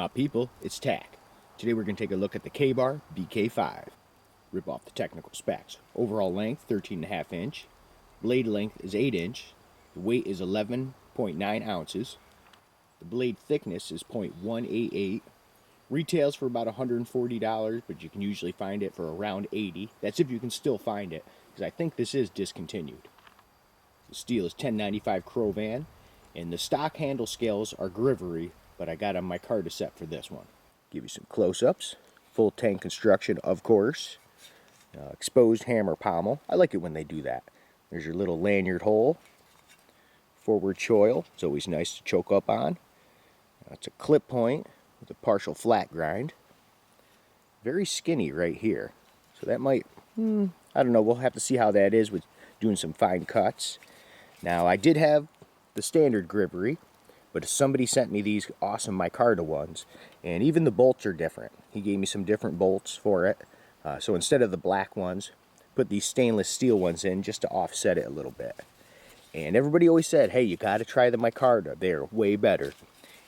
My people, it's tack. Today we're going to take a look at the Kabar BK5. Rip off the technical specs. Overall length 13.5 inch. Blade length is 8 inch. The weight is 11.9 ounces. The blade thickness is .188. Retails for about $140, but you can usually find it for around $80. That's if you can still find it, because I think this is discontinued. The steel is 1095 crovan, and the stock handle scales are grivory, but I got on my micarta set for this one. Give you some close-ups. Full tank construction, of course. Exposed hammer pommel. I like it when they do that. There's your little lanyard hole. Forward choil. It's always nice to choke up on. It's a clip point with a partial flat grind. Very skinny right here. So that might, I don't know, we'll have to see how that is with doing some fine cuts. Now, I did have the standard grivory, but somebody sent me these awesome micarta ones, and even the bolts are different. He gave me some different bolts for it. So instead of the black ones, put these stainless steel ones in just to offset it a little bit. And everybody always said, hey, you got to try the micarta. They're way better.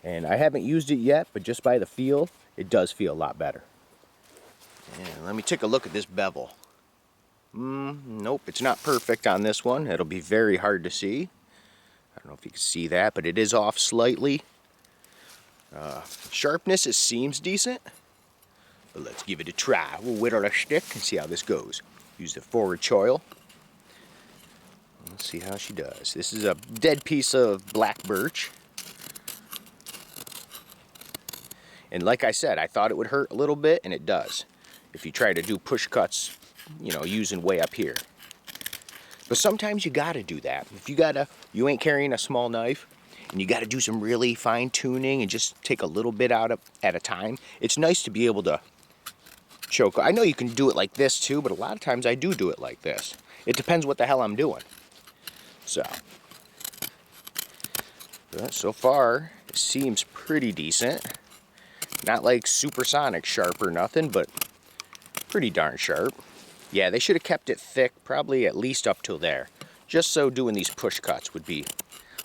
And I haven't used it yet, but just by the feel, it does feel a lot better. And let me take a look at this bevel. Nope, it's not perfect on this one. It'll be very hard to see. I don't know if you can see that, but it is off slightly. Sharpness, it seems decent. But let's give it a try. We'll whittle a stick and see how this goes. Use the forward choil. Let's see how she does. This is a dead piece of black birch. And like I said, I thought it would hurt a little bit, and it does. If you try to do push cuts, you know, using way up here. But sometimes you gotta do that. If you ain't carrying a small knife, and you gotta do some really fine tuning and just take a little bit out at a time, it's nice to be able to choke. I know you can do it like this too, but a lot of times I do it like this. It depends what the hell I'm doing. But so far, it seems pretty decent. Not like supersonic sharp or nothing, but pretty darn sharp. Yeah, they should have kept it thick, probably at least up till there, just so doing these push cuts would be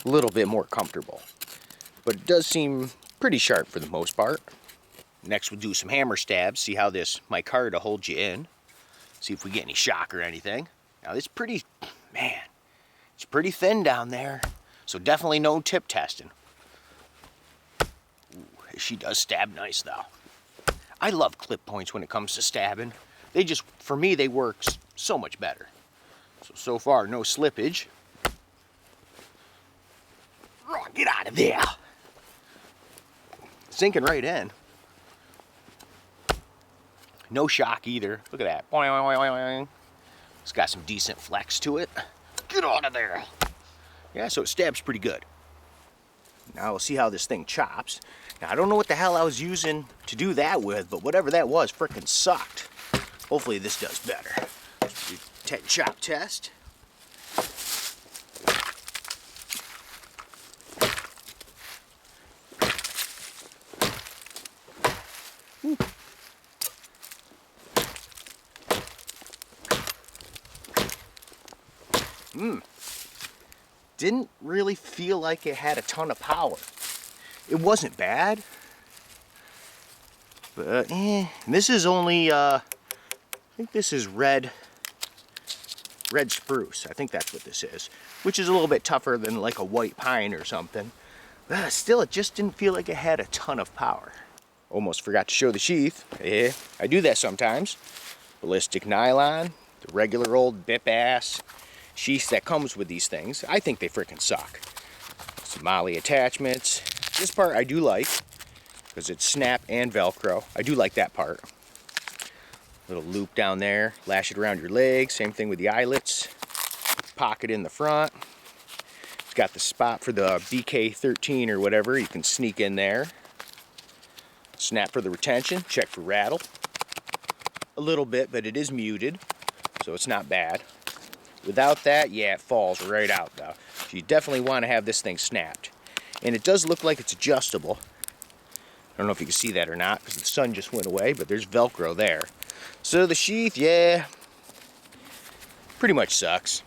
a little bit more comfortable. But it does seem pretty sharp for the most part. Next we'll do some hammer stabs, see how this micarta holds you in. See if we get any shock or anything. Now this pretty, man, it's pretty thin down there, so definitely no tip testing. She does stab nice though. I love clip points when it comes to stabbing. They just, for me, they work so much better. So far, no slippage. Get out of there. Sinking right in. No shock either. Look at that. Boing, boing, boing, boing. It's got some decent flex to it. Get out of there. Yeah, so it stabs pretty good. Now we'll see how this thing chops. Now I don't know what the hell I was using to do that with, but whatever that was frickin' sucked. Hopefully this does better. Let's do chop test. Didn't really feel like it had a ton of power. It wasn't bad, but this is only I think this is red spruce. I think that's what this is, which is a little bit tougher than like a white pine or something. But still, it just didn't feel like it had a ton of power. Almost forgot to show the sheath. Yeah, I do that sometimes. Ballistic nylon, the regular old bip ass sheath that comes with these things. I think they freaking suck. Some molly attachments. This part I do like because it's snap and Velcro. I do like that part. Little loop down there, lash it around your leg. Same thing with the eyelets. Pocket in the front. It's got the spot for the BK13 or whatever. You can sneak in there. Snap for the retention. Check for rattle. A little bit, but it is muted, so it's not bad. Without that, yeah, it falls right out though. So you definitely want to have this thing snapped. And it does look like it's adjustable. I don't know if you can see that or not because the sun just went away, but there's Velcro there. So the sheath, yeah, pretty much sucks.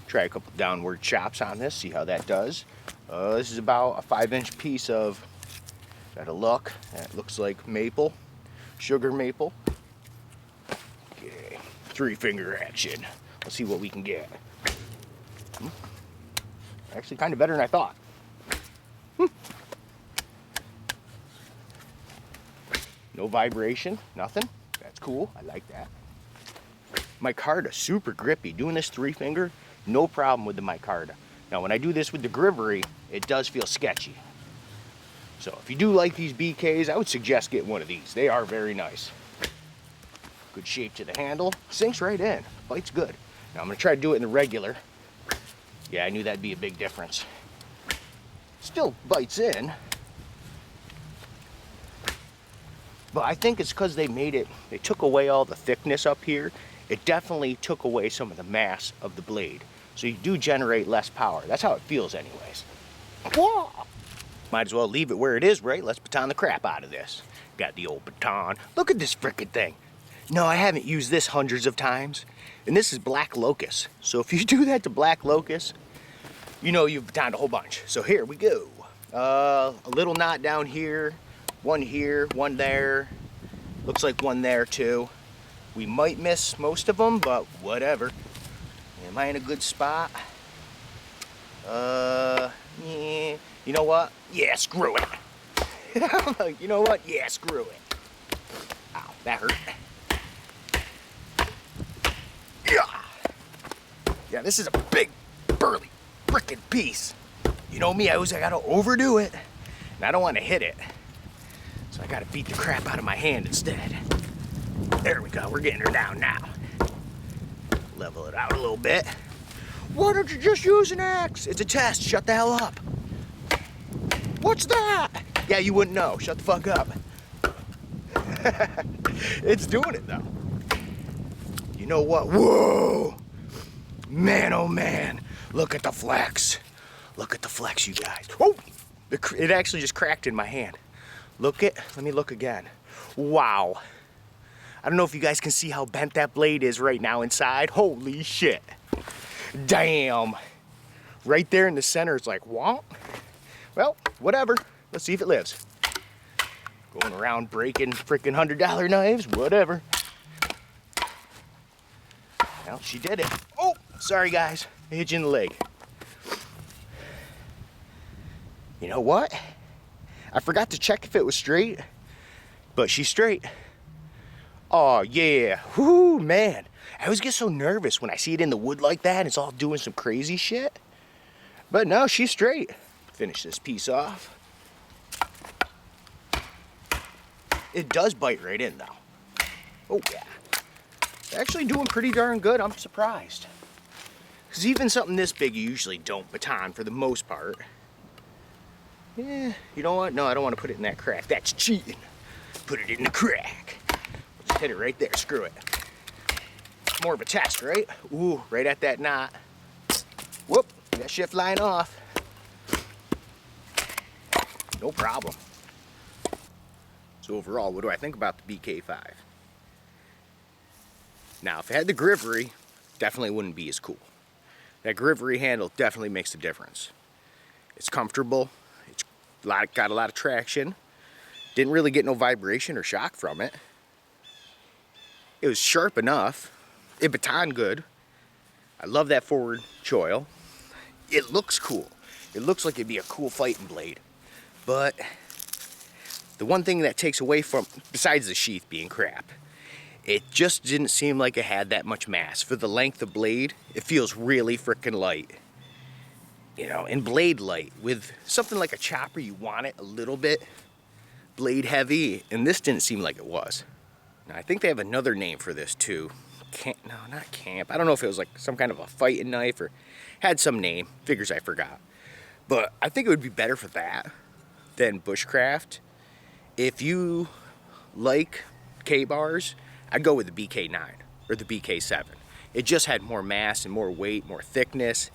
Try a couple downward chops on this, see how that does. This is about a 5-inch piece of Got a look. That looks like maple, sugar maple. Okay, 3-finger action. Let's see what we can get. Actually, kind of better than I thought. No vibration, nothing. That's cool. I like that. Micarta, super grippy. Doing this 3-finger, no problem with the micarta. Now, when I do this with the grivory, it does feel sketchy. So if you do like these BKs, I would suggest getting one of these. They are very nice. Good shape to the handle. Sinks right in. Bite's good. Now I'm going to try to do it in the regular. Yeah, I knew that'd be a big difference. Still bites in. But I think it's because they took away all the thickness up here. It definitely took away some of the mass of the blade. So you do generate less power. That's how it feels anyways. Whoa! Might as well leave it where it is, right? Let's baton the crap out of this. Got the old baton. Look at this frickin' thing. No, I haven't used this hundreds of times. And this is black locust. So if you do that to black locust, you know you've batoned a whole bunch. So here we go. A little knot down here, one there. Looks like one there too. We might miss most of them, but whatever. Am I in a good spot? Yeah. You know what? Yeah, screw it. You know what? Yeah, screw it. Ow, that hurt. Yeah, this is a big, burly, frickin' piece. You know me, I gotta overdo it. And I don't want to hit it. So I gotta beat the crap out of my hand instead. There we go, we're getting her down now. Level it out a little bit. Why don't you just use an axe? It's a test, shut the hell up. What's that? Yeah, you wouldn't know, shut the fuck up. It's doing it though. You know what? Whoa! Man, oh man, look at the flex. Look at the flex, you guys. Oh! It actually just cracked in my hand. Let me look again. Wow. I don't know if you guys can see how bent that blade is right now inside. Holy shit. Damn. Right there in the center, it's like, womp. Well, whatever. Let's see if it lives. Going around breaking freaking $100 knives, whatever. Well, she did it. Oh, sorry guys. I hit you in the leg. You know what? I forgot to check if it was straight, but she's straight. Oh yeah, whoo man. I always get so nervous when I see it in the wood like that and it's all doing some crazy shit. But no, she's straight. Finish this piece off. It does bite right in though. Oh yeah. Actually doing pretty darn good, I'm surprised. Because even something this big you usually don't baton for the most part. Yeah, you know what? No, I don't want to put it in that crack. That's cheating. Put it in the crack. Just hit it right there, screw it. More of a test, right? Ooh, right at that knot. Whoop, that shit flying off. No problem. So overall, what do I think about the BK5? Now, if it had the grivory, definitely wouldn't be as cool. That grivory handle definitely makes a difference. It's comfortable. It's got a lot of traction. Didn't really get no vibration or shock from it. It was sharp enough. It batoned good. I love that forward choil. It looks cool. It looks like it'd be a cool fighting blade. But the one thing that takes away from, besides the sheath being crap, it just didn't seem like it had that much mass. For the length of blade, it feels really freaking light. You know, and blade light. With something like a chopper, you want it a little bit blade heavy, and this didn't seem like it was. Now, I think they have another name for this too. No, not camp. I don't know if it was like some kind of a fighting knife or had some name. Figures I forgot. But I think it would be better for that than bushcraft. If you like K-bars, I'd go with the BK9 or the BK7. It just had more mass and more weight, more thickness.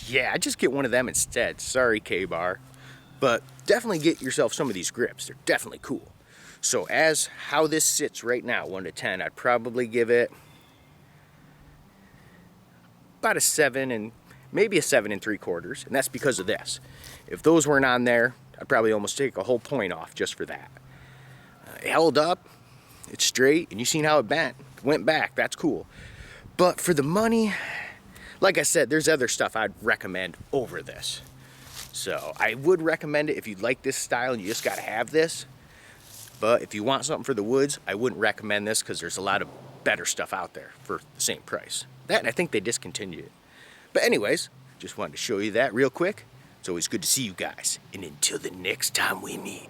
Yeah, I'd just get one of them instead. Sorry, K-bar. But definitely get yourself some of these grips. They're definitely cool. So as how this sits right now, 1 to 10, I'd probably give it about a 7 and maybe a 7 3/4. And that's because of this. If those weren't on there, I'd probably almost take a whole point off just for that. It held up, it's straight, and you seen how it bent. Went back, that's cool. But for the money, like I said, there's other stuff I'd recommend over this. So I would recommend it if you like this style and you just gotta have this. But if you want something for the woods, I wouldn't recommend this because there's a lot of better stuff out there for the same price. That, and I think they discontinued it. But anyways, just wanted to show you that real quick. It's always good to see you guys. And until the next time we meet.